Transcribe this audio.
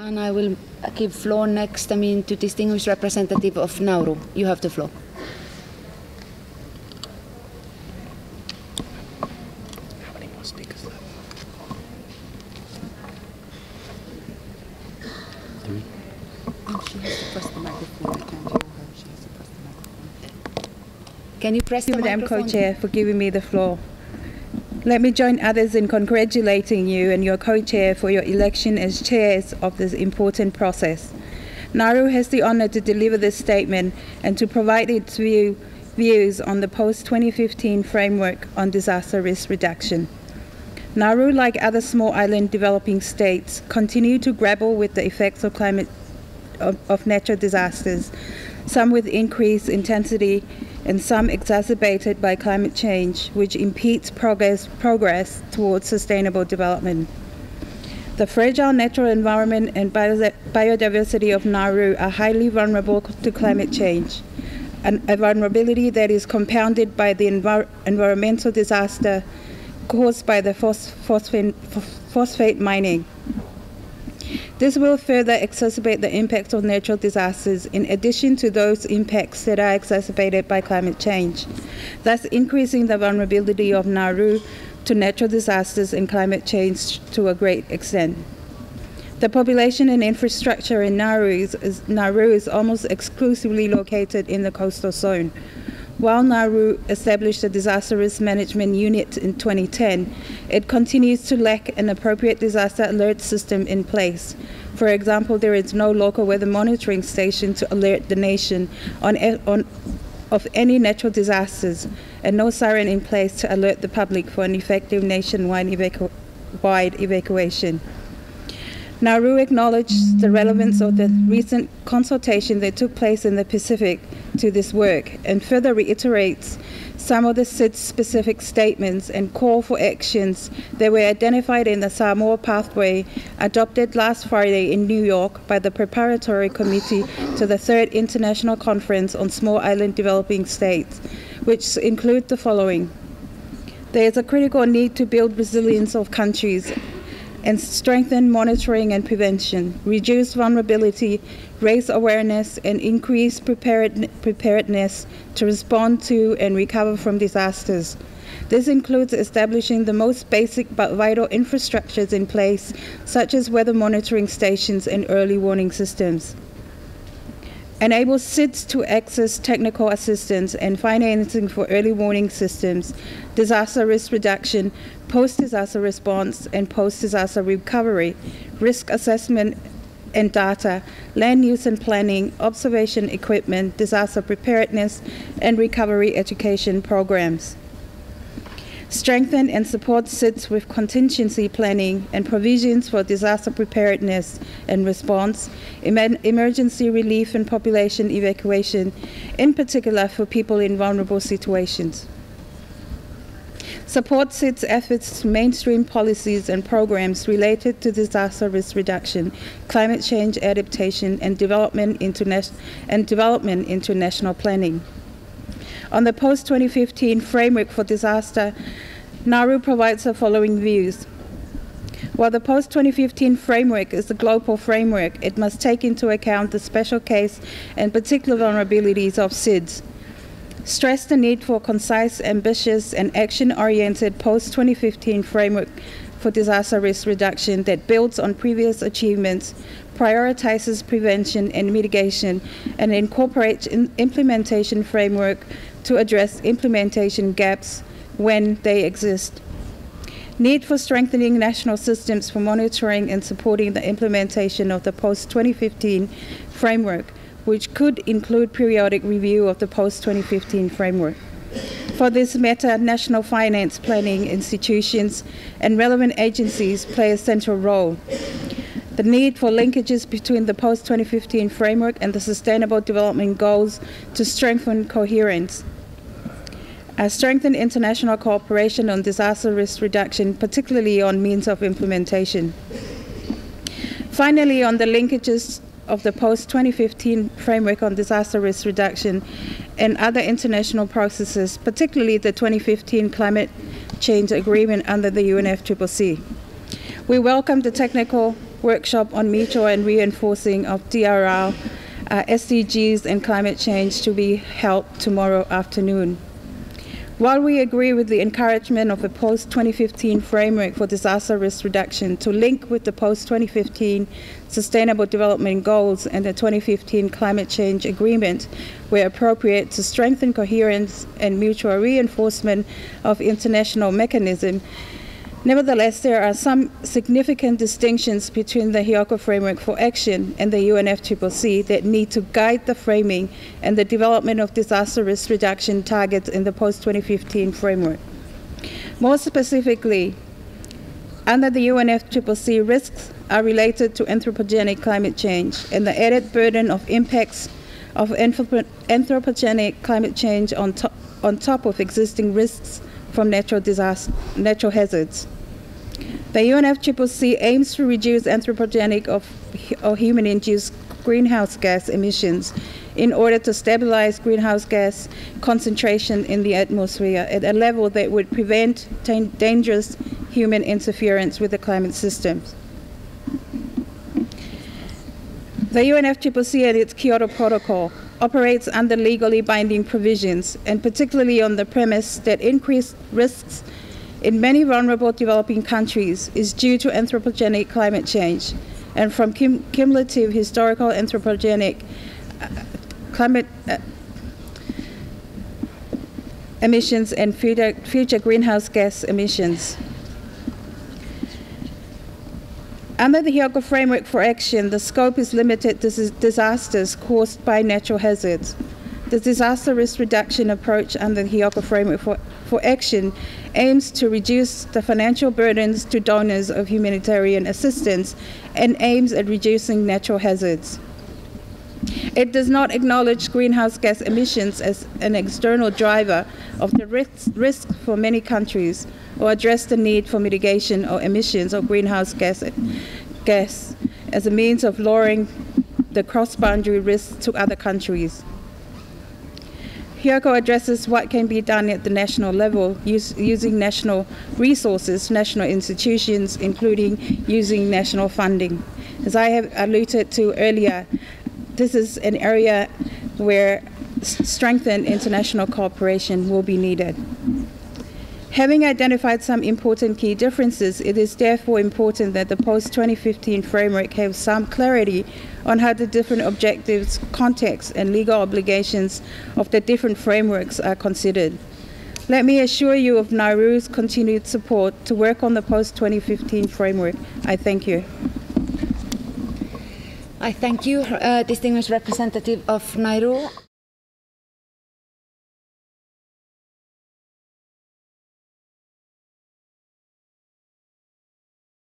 And I will give floor next, to distinguished representative of Nauru. You have the floor. How many more speakers left? 3. She has to press the microphone. I can't hear her. She has to press the microphone. Can you press the microphone? Thank you, Madam Co-Chair, for giving me the floor. Let me join others in congratulating you and your co-chair for your election as chairs of this important process. Nauru has the honour to deliver this statement and to provide its views on the post-2015 framework on disaster risk reduction. Nauru, like other small island developing states, continue to grapple with the effects of natural disasters, some with increased intensity and some exacerbated by climate change, which impedes progress towards sustainable development. The fragile natural environment and biodiversity of Nauru are highly vulnerable to climate change, a vulnerability that is compounded by the environmental disaster caused by the phosphate mining. This will further exacerbate the impacts of natural disasters in addition to those impacts that are exacerbated by climate change, thus increasing the vulnerability of Nauru to natural disasters and climate change to a great extent. The population and infrastructure in Nauru is almost exclusively located in the coastal zone. While Nauru established a disaster risk management unit in 2010, it continues to lack an appropriate disaster alert system in place. For example, there is no local weather monitoring station to alert the nation of any natural disasters, and no siren in place to alert the public for an effective nationwide evacuation. Nauru acknowledged the relevance of the recent consultation that took place in the Pacific to this work and further reiterates some of the CID's specific statements and call for actions that were identified in the Samoa Pathway adopted last Friday in New York by the Preparatory Committee to the 3rd International Conference on Small Island Developing States, which include the following. There is a critical need to build resilience of countries and strengthen monitoring and prevention, reduce vulnerability, raise awareness, and increase preparedness to respond to and recover from disasters. This includes establishing the most basic but vital infrastructures in place, such as weather monitoring stations and early warning systems. Enable CIDs to access technical assistance and financing for early warning systems, disaster risk reduction, post-disaster response, and post-disaster recovery, risk assessment and data, land use and planning, observation equipment, disaster preparedness, and recovery education programs. Strengthen and support CIDs with contingency planning and provisions for disaster preparedness and response, emergency relief and population evacuation, in particular for people in vulnerable situations. Support CID's efforts to mainstream policies and programs related to disaster risk reduction, climate change adaptation, and development into national planning. On the post-2015 framework for disaster, Nauru provides the following views. While the post-2015 framework is a global framework, it must take into account the special case and particular vulnerabilities of CIDs. Stress the need for concise, ambitious, and action-oriented post-2015 framework for disaster risk reduction that builds on previous achievements, prioritizes prevention and mitigation, and incorporates implementation framework to address implementation gaps when they exist. Need for strengthening national systems for monitoring and supporting the implementation of the post-2015 framework, which could include periodic review of the post-2015 framework. For this matter, national finance planning institutions and relevant agencies play a central role. The need for linkages between the post-2015 framework and the Sustainable Development Goals to strengthen coherence. Strengthen international cooperation on disaster risk reduction, particularly on means of implementation. Finally, on the linkages of the post-2015 framework on disaster risk reduction and other international processes, particularly the 2015 Climate Change Agreement under the UNFCCC. We welcome the technical workshop on mutual and reinforcing of DRR, SDGs and climate change to be held tomorrow afternoon. While we agree with the encouragement of a post-2015 framework for disaster risk reduction to link with the post-2015 Sustainable Development Goals and the 2015 Climate Change Agreement, where appropriate, to strengthen coherence and mutual reinforcement of international mechanisms, nevertheless, there are some significant distinctions between the Hyoko Framework for Action and the UNFCCC that need to guide the framing and the development of disaster risk reduction targets in the post-2015 framework. More specifically, under the UNFCCC, risks are related to anthropogenic climate change and the added burden of impacts of anthropogenic climate change on top of existing risks from natural hazards. The UNFCCC aims to reduce anthropogenic or human-induced greenhouse gas emissions in order to stabilize greenhouse gas concentration in the atmosphere at a level that would prevent dangerous human interference with the climate systems. The UNFCCC and its Kyoto Protocol operates under legally binding provisions, and particularly on the premise that increased risks in many vulnerable developing countries is due to anthropogenic climate change and from cumulative historical anthropogenic climate emissions and future greenhouse gas emissions. Under the Hyoko Framework for Action, the scope is limited to disasters caused by natural hazards. The disaster risk reduction approach under the Hyoko Framework for Action aims to reduce the financial burdens to donors of humanitarian assistance and aims at reducing natural hazards. It does not acknowledge greenhouse gas emissions as an external driver of the risk for many countries or address the need for mitigation or emissions of greenhouse gas as a means of lowering the cross-boundary risks to other countries. Hyoko addresses what can be done at the national level using national resources, national institutions, including using national funding. As I have alluded to earlier, this is an area where strengthened international cooperation will be needed. Having identified some important key differences, it is therefore important that the post-2015 framework have some clarity on how the different objectives, contexts, and legal obligations of the different frameworks are considered. Let me assure you of Nauru's continued support to work on the post-2015 framework. I thank you. I thank you, distinguished representative of Nauru.